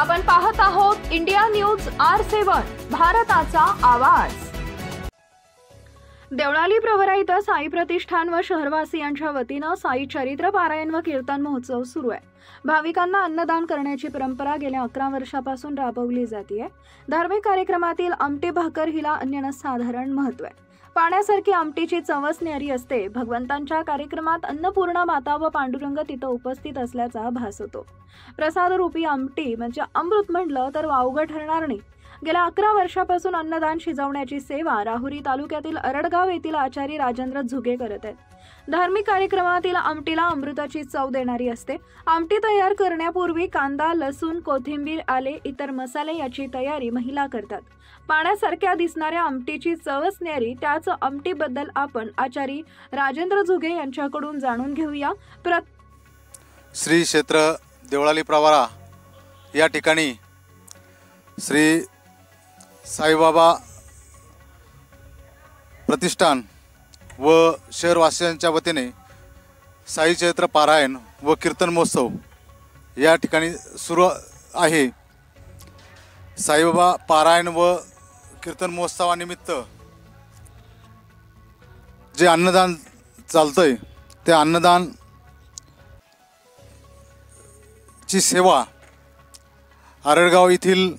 आपण पाहत आहोत इंडिया न्यूज R7 भारताचा आवाज। देवळाली प्रवरा इथं साई प्रतिष्ठान व शहरवासियांच्या वतीनं साई चरित्र पारायण व कीर्तन महोत्सव सुरू आहे। भाविकांना अन्नदान करण्याची परंपरा गेल्या 11 वर्षापासून राबवली जाते। धार्मिक कार्यक्रमातील आमटी भाकर हिला अनन्यसाधारण महत्त्व आहे। पाण्यासारखी आमटीची चवच न्यारी असते। भगवंतांच्या कार्यक्रमात अन्नपूर्णा माता व पांडुरंग तिथं उपस्थित असल्याचा भास होतो। प्रसाद रूपी आमटी म्हणजे अमृत म्हटलं तर वावगं ठरणार नाही। गेल्या 11 वर्षापासून अन्नदान शिजवण्याची सेवा राहुरी तालुक्यातील अरडगाव येथील आचारी राजेंद्र झुगे करत आहेत। धार्मिक कार्यक्रमातील आमटीला अमृताची चव देणारी असते। आमटी तयार करण्यापूर्वी कांदा, लसूण, कोथिंबीर, आले, इतर मसाले याची तयारी महिला करतात। पाण्यासारख्या दिसणाऱ्या आमटीची चवच न्यारी, त्याच आमटीबद्दल आपण आचारी राजेंद्र झुगे यांच्याकडून जाणून घेऊया। श्री क्षेत्र देवळाली प्रवरा या ठिकाणी श्री साईबाबा प्रतिष्ठान व शहरवासियांच्या वतीने साई चैत्र पारायण व कीर्तन महोत्सव या ठिकाणी सुरू आहे। साईबाबा पारायण व कीर्तन महोत्सवानिमित्त जे अन्नदान चालतंय ते अन्नदान ची सेवा आरडगाव येथील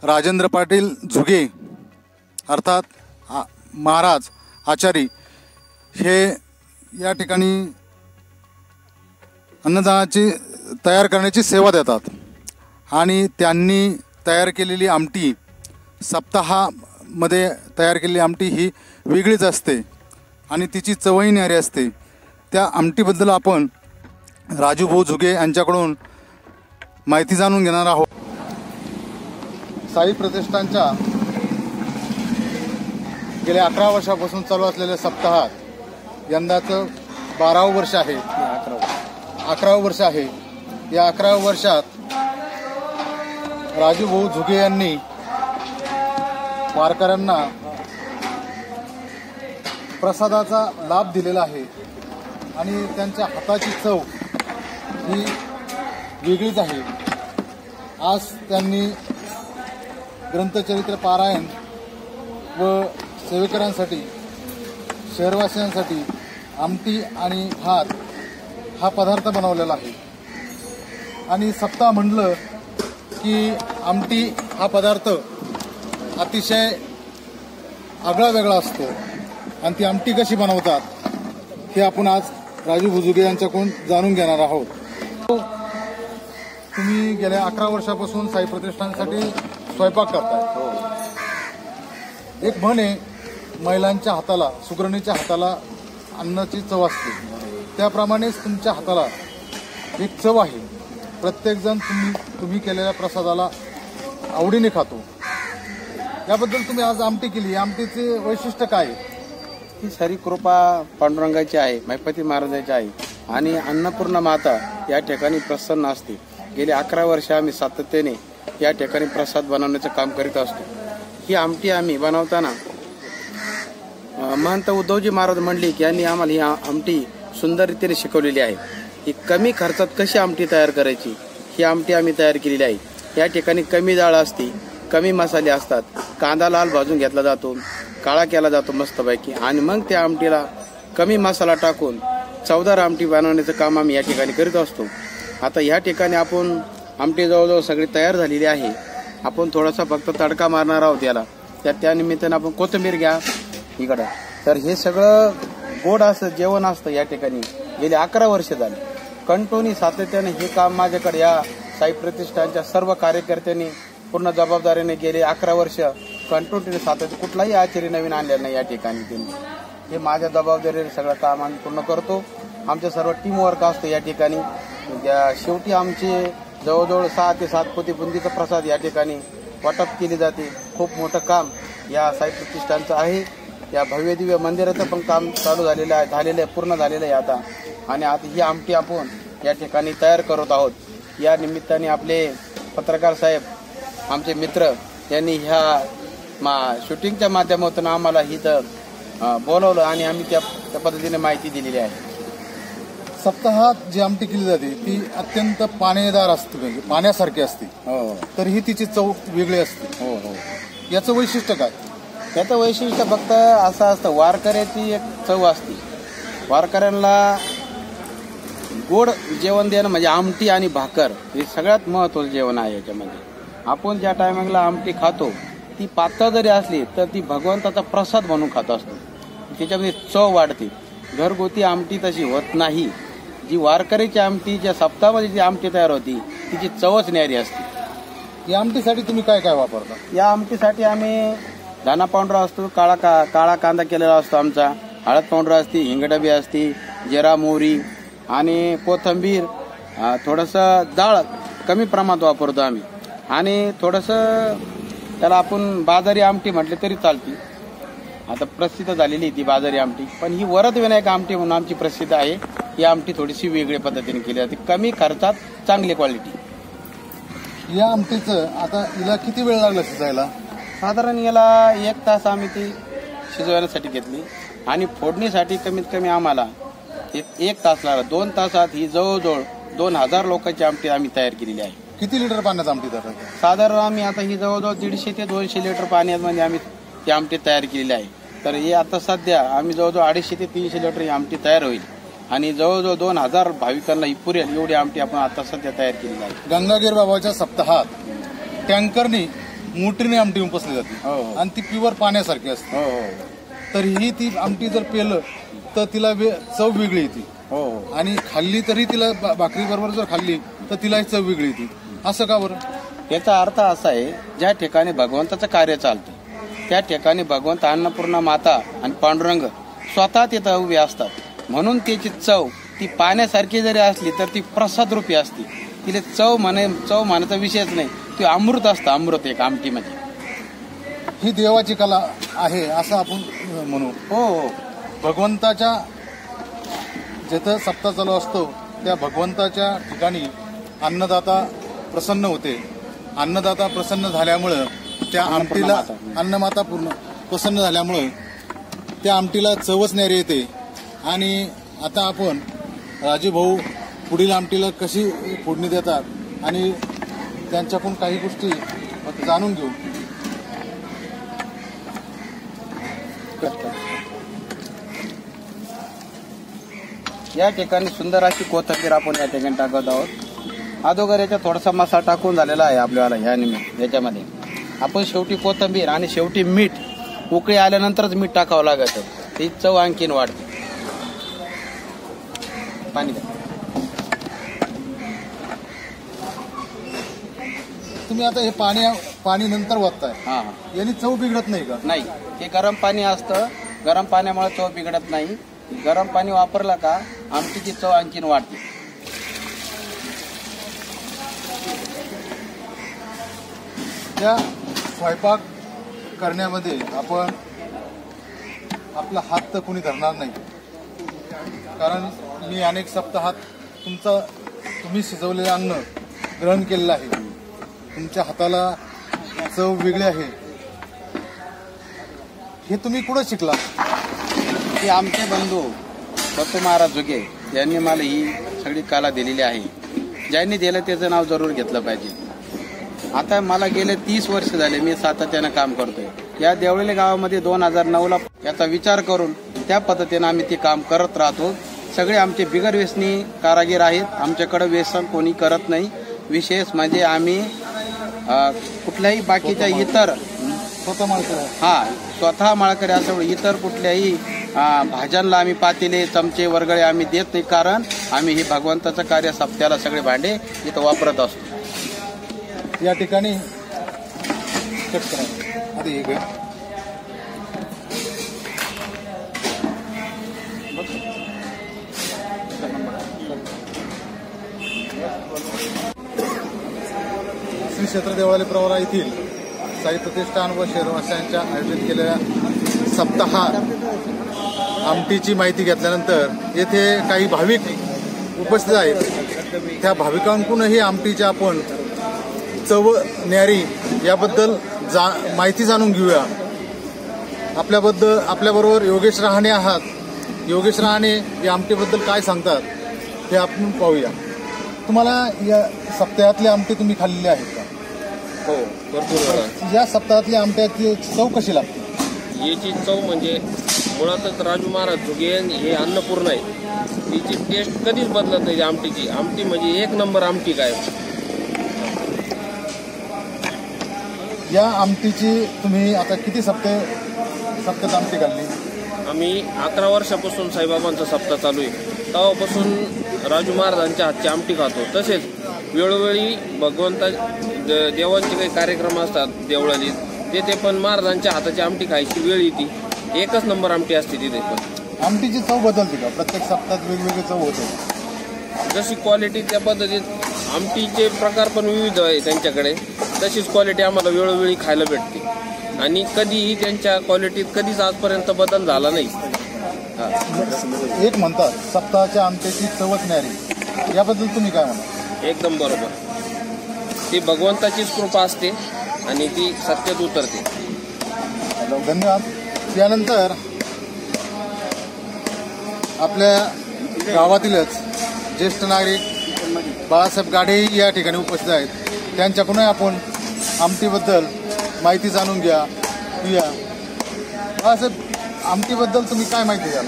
राजेंद्र पाटील झुगे अर्थात महाराज आचारी हे या ठिकाणी अन्नदानाची तयार करण्याची सेवा देतात आणि त्यांनी तयार केलेली आमटी सप्ताहामध्ये तयार केलेली आमटी ही वेगळीच असते आणि तिची चवही न्यारी असते। त्या आमटीबद्दल आपण राजूभाऊ झुगे यांच्याकडून माहिती जाणून घेणार आहोत। साई प्रतिष्ठानच्या गेल्या 11 वर्षापासून चालू असलेल्या सप्ताहात यंदाचं 12वं वर्ष आहे, 11वं वर्ष आहे। या 11व्या वर्षात राजूभाऊ झुगे यांनी वारकऱ्यांना प्रसादाचा लाभ दिलेला आहे आणि त्यांच्या हाताची चव ही वेगळीच आहे। आज त्यांनी ग्रंथचरित्र पारायण व सेवेकरांसाठी शहरवासियांसाठी आमटी आणि भात हा पदार्थ बनवलेला आहे आणि सप्ताह म्हणलं की आमटी हा पदार्थ अतिशय आगळा वेगळा असतो आणि ती आमटी कशी बनवतात हे आपण आज राजू झुगे यांच्याकडून जाणून घेणार आहोत। तुम्ही गेल्या 11 वर्षापासून साई प्रतिष्ठानसाठी स्वयंपाक करताय। एक म्हण आहे, महिलांच्या हाताला, सुगरणीच्या हाताला अन्नाची चव असते, त्याप्रमाणेच तुमच्या हाताला एक चव आहे। प्रत्येकजण तुम्ही केलेल्या प्रसादाला आवडीने खातो। याबद्दल तुम्ही आज आमटी केली, आमटीचे वैशिष्ट्य काय आहे? ही सारी कृपा पांडुरंगाची आहे, महिपती महाराजाची आहे आणि अन्नपूर्णा माता या ठिकाणी प्रसन्न असते। गेली 11 वर्ष आम्ही सातत्याने या ठिकाणी प्रसाद बनवण्याचं काम करीत असतो। ही आमटी आम्ही बनवताना महंत उद्धवजी महाराज म्हणले की यांनी आम्हाला ही आमटी सुंदर रीतीने शिकवलेली आहे। ही कमी खर्चात कशी आमटी तयार करायची ही आमटी आम्ही तयार केलेली आहे। या ठिकाणी कमी डाळ असते, कमी मसाले असतात, कांदा लाल भाजून घेतला जातो, काळा केला जातो मस्तपैकी आणि मग त्या आमटीला कमी मसाला टाकून चवदार आमटी बनवण्याचं काम आम्ही या ठिकाणी करीत असतो। आता या ठिकाणी आपण आमटी जवळजवळ सगळी तयार झालेली आहे। आपण थोडासा फक्त तडका मारणार आहोत याला। त्या निमित्तानं आपण कोथिंबीर घ्या इकडं। तर हे सगळं गोड असं जेवण असतं या ठिकाणी। गेली 11 वर्ष झाली कंटिन्यू सातत्याने हे काम माझ्याकडे या साई प्रतिष्ठानच्या सर्व कार्यकर्त्यांनी पूर्ण जबाबदारीने गेले 11 वर्ष कंटिन्यू सातत्य, कुठलाही आचार्य नवीन आणलेला नाही या ठिकाणी। हे माझ्या जबाबदारीने सगळं काम आम्ही पूर्ण करतो। आमचं सर्व टीम वर्क असतं या ठिकाणी। शेवटी आमचे जवळजवळ 6 ते 7 पोती बुंदीचा प्रसाद या ठिकाणी वाटप केली जाते। खूप मोठं काम या साई प्रतिष्ठानचं आहे। या भव्य दिव्य मंदिराचं पण काम चालू झालेलं आहे, पूर्ण झालेलं आहे आता। आणि आता ही आमटी आपण या ठिकाणी तयार करत आहोत। या निमित्ताने आपले पत्रकार साहेब, आमचे मित्र यांनी ह्या शूटिंगच्या माध्यमातून आम्हाला इथं बोलवलं आणि आम्ही त्या पद्धतीने माहिती दिलेली आहे। सप्ताहात जी आमटी केली जाते ती अत्यंत पाणीदार असते, म्हणजे पाण्यासारखी असते. हो तर ही तिची चव वेगळी असते. हो हो. याचं वैशिष्ट्य काय? त्याचं वैशिष्ट्य फक्त असं असतं, वारकऱ्याची एक चव असते. वारकऱ्यांना गोड जेवण देणं म्हणजे आमटी आणि भाकर हे सगळ्यात महत्त्वाचं जेवण आहे. याच्यामध्ये आपण ज्या टायमिंगला आमटी खातो ती पातळ जरी असली तर ती भगवंताचा प्रसाद म्हणून खात असतो. त्याच्यामध्ये चव वाढते. घरगुती आमटी तशी होत नाही. जी वारकरीची आमटी, ज्या सप्ताहामध्ये जी आमटी तयार होती तिची चवच न्यारी असते. या आमटीसाठी तुम्ही काय काय वापरता? या आमटीसाठी आम्ही धना पावडर असतो, काळा कांदा केलेला असतो आमचा, हळद पावडर असते, हिंगडबी असते, जिरा मोहरी आणि कोथिंबीर, थोडंसं डाळ कमी प्रमाणात वापरतो आम्ही. आणि थोडंसं त्याला आपण बाजारी आमटी म्हटले तरी चालते. आता प्रसिद्ध झालेली ती बाजारी आमटी, पण ही वरद विनायक आमटी म्हणून आमची प्रसिद्ध आहे. ही आमटी थोडीशी वेगळ्या पद्धतीने केली जाते, कमी खर्चात चांगली क्वालिटी. या आमटीचं आता हिला किती वेळ लागला शिजायला? साधारण याला 1 तास आम्ही ती शिजवण्यासाठी घेतली आणि फोडणीसाठी कमीत कमी आम्हाला 1 तास लागला. 2 तासात ही जवळजवळ 2000 लोकांची आमटी आम्ही तयार केलेली आहे. किती लिटर पाण्यात आमटी तयार करता? साधारण आम्ही आता ही जवळजवळ 150 ते 200 लिटर पाण्यामध्ये आम्ही ती आमटी तयार केलेली आहे. तर हे आता सध्या आम्ही जवळजवळ 250 ते 300 लिटर ही आमटी तयार होईल आणि जवळजवळ 2000 भाविकांना ही पुरेल एवढी आमटी आपण आता सध्या तयार केलेली आहे. गंगागीर बाबाच्या सप्ताहात टँकरनी मोटरीने आमटी उपसली जाते आणि ती प्युअर पाण्यासारखी असते. तर ही ती आमटी जर पेलं तर तिला चव वेगळी येते आणि खाल्ली तरी तिला भाकरी बरोबर जर खाल्ली तर तिलाही चव वेगळी येते. असं का बरं? याचा अर्थ असा आहे, ज्या ठिकाणी भगवंताचं कार्य चालतं त्या ठिकाणी भगवंत अन्नपूर्णा माता आणि पांडुरंग स्वतः तिथं उभे असतात. म्हणून त्याची चव ती पाण्यासारखी जरी असली तर ती प्रसाद रूपी असते. तिला चव म्हणायचा विषयच नाही, ती अमृत असतं. अमृत एक आमटीमध्ये. ही देवाची कला आहे असं आपण म्हणू. हो. भगवंताच्या जिथं सप्ताह चालू असतो त्या भगवंताच्या ठिकाणी अन्नदाता प्रसन्न होते. अन्नदाता प्रसन्न झाल्यामुळं त्या आमटीला अन्नमाता पूर्ण प्रसन्न झाल्यामुळं त्या आमटीला चवच न्यारी येते. आणि आता आपण राजू भाऊ पुढील आमटीला कशी फोडणी देतात आणि त्यांच्याकडून काही गोष्टी जाणून घेऊ. या ठिकाणी सुंदर अशी कोथिंबीर आपण या ठिकाणी टाकत आहोत. अगोदर याच्यात थोडासा मसाला टाकून झालेला आहे आपल्याला. याच्यामध्ये आपण शेवटी कोथिंबीर आणि शेवटी मीठ, उकळी आल्यानंतरच मीठ टाकावं लागतं. ती चव आणखीन वाढते. पाणी द्या. तुम्ही आता हे पाणी नंतर वाटताय. हा. याने चव बिघडत नाही का? नाही, हे गरम पाणी असतं. गरम पाण्यामुळे चव बिघडत नाही. गरम पाणी वापरलं का आमटीची चव आणखीन वाढते. या स्वयंपाक करण्यामध्ये आपण आपला हात तर कोणी धरणार नाही, कारण मी अनेक सप्ताहात तुम्ही शिजवलेलं अन्न ग्रहण केलेलं आहे. तुमच्या हाताला चव वेगळी आहे. हे तुम्ही कुठं शिकला? ते आमचे बंधू दत्तू महाराज जुगे यांनी मला ही सगळी कला दिलेली आहे. ज्यांनी दिलं त्याचं नाव जरूर घेतलं पाहिजे. आता मला गेले 30 वर्ष झाले मी सातत्यानं काम करतोय. या देवळी गावामध्ये 2009ला याचा विचार करून त्या पद्धतीनं आम्ही ते काम करत राहतो. सगळे आमचे बिगर व्यसनी कारागीर आहेत. आमच्याकडे व्यसन कोणी करत नाही. विशेष म्हणजे आम्ही कुठल्याही बाकीच्या इतर स्वतः माळकरी असं इतर कुठल्याही भाज्यांना आम्ही पातेले, चमचे, वरगळे आम्ही देत नाही, कारण आम्ही हे भगवंताचं कार्य सप्त्याला सगळे भांडे इथं वापरत असतो. या ठिकाणी आधी श्री क्षेत्र देवळाली प्रवरा येथील साई प्रतिष्ठान व शहरवासियांच्या आयोजित केलेल्या सप्ताह आमटीची माहिती घेतल्यानंतर येथे काही भाविक उपस्थित आहेत. त्या भाविकांकडूनही आमटीच्या आपण चव न्यारी याबद्दल माहिती जाणून घेऊया. आपल्याबरोबर योगेश रहाणे आहात. योगेश रहाणे या आमटीबद्दल काय सांगतात ते आपण पाहूया. तुम्हाला या सप्ताहातली आमटी तुम्ही खाल्लेली आहेत का? हो, भरपूर वेळा. या सप्ताहातली आमट्याची चव कशी लागते? याची चव म्हणजे मुळातच राजू महाराज झुगे हे अन्नपूर्ण आहे. तिची टेस्ट कधीच बदलत नाही. आमटीची आमटी म्हणजे एक नंबर आमटी काय. या आमटीची तुम्ही आता किती सप्त्यात आमटी खाल्ली? आम्ही 11 वर्षापासून साईबाबांचा सप्ताह चालू आहे. तेव्हापासून राजू महाराजांच्या हातची आमटी खातो. तसेच वेळोवेळी भगवंता देवांचे काही कार्यक्रम असतात देवळाली, तिथे पण महाराजांच्या हाताची आमटी खायची वेळ येते. एकच नंबर आमटी असते तिथे. पण आमटीची चव बदलते का? प्रत्येक सप्ताहात वेगवेगळी चव होते. जशी क्वालिटी त्या पद्धतीत आमटीचे प्रकार पण विविध आहे त्यांच्याकडे. तशीच क्वालिटी आम्हाला वेळोवेळी खायला भेटते आणि कधीही त्यांच्या क्वालिटीत कधीच आजपर्यंत बदल झाला नाही. एक म्हणतात सप्ताहाच्या आमट्याची चवच न्यारी, याबद्दल तुम्ही काय म्हणता? एकदम बरोबर. ती भगवंताचीच कृपा असते आणि ती सत्यात उतरते. धन्यवाद. त्यानंतर आपल्या गावातीलच ज्येष्ठ नागरिक बाळासाहेब गाढेही या ठिकाणी उपस्थित आहेत. त्यांच्याकडूनही आपण आमटीबद्दल माहिती जाणून घ्या. बाळासाहेब, आमटीबद्दल तुम्ही काय माहिती द्याल?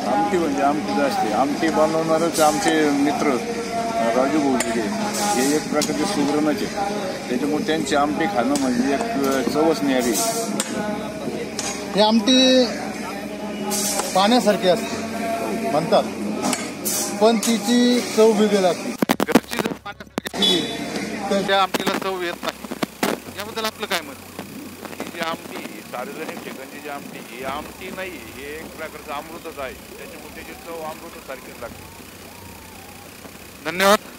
आमटी म्हणजे आमटीच असते. आमटी बनवणारच आमचे मित्र राजू भाऊजी हे एक प्रकारचे सुगरणच आहे. त्याच्यामुळे त्यांची आमटी खाणं म्हणजे एक चवच न्यारी. ही आमटी पाण्यासारखी असते म्हणतात, पण तिची चव वेगळी लागते. घरची जर पाण्यासारखी केली तर त्या आमटीला चव येत नाही. याबद्दल आपलं काय मत? ही जी आमटी सार्वजनिक ठिकाणची जी आमटी ही आमटी नाही, हे एक प्रकारचं अमृतच आहे. त्याच्यामुळे त्याची चव अमृतासारखीच लागते. धन्यवाद.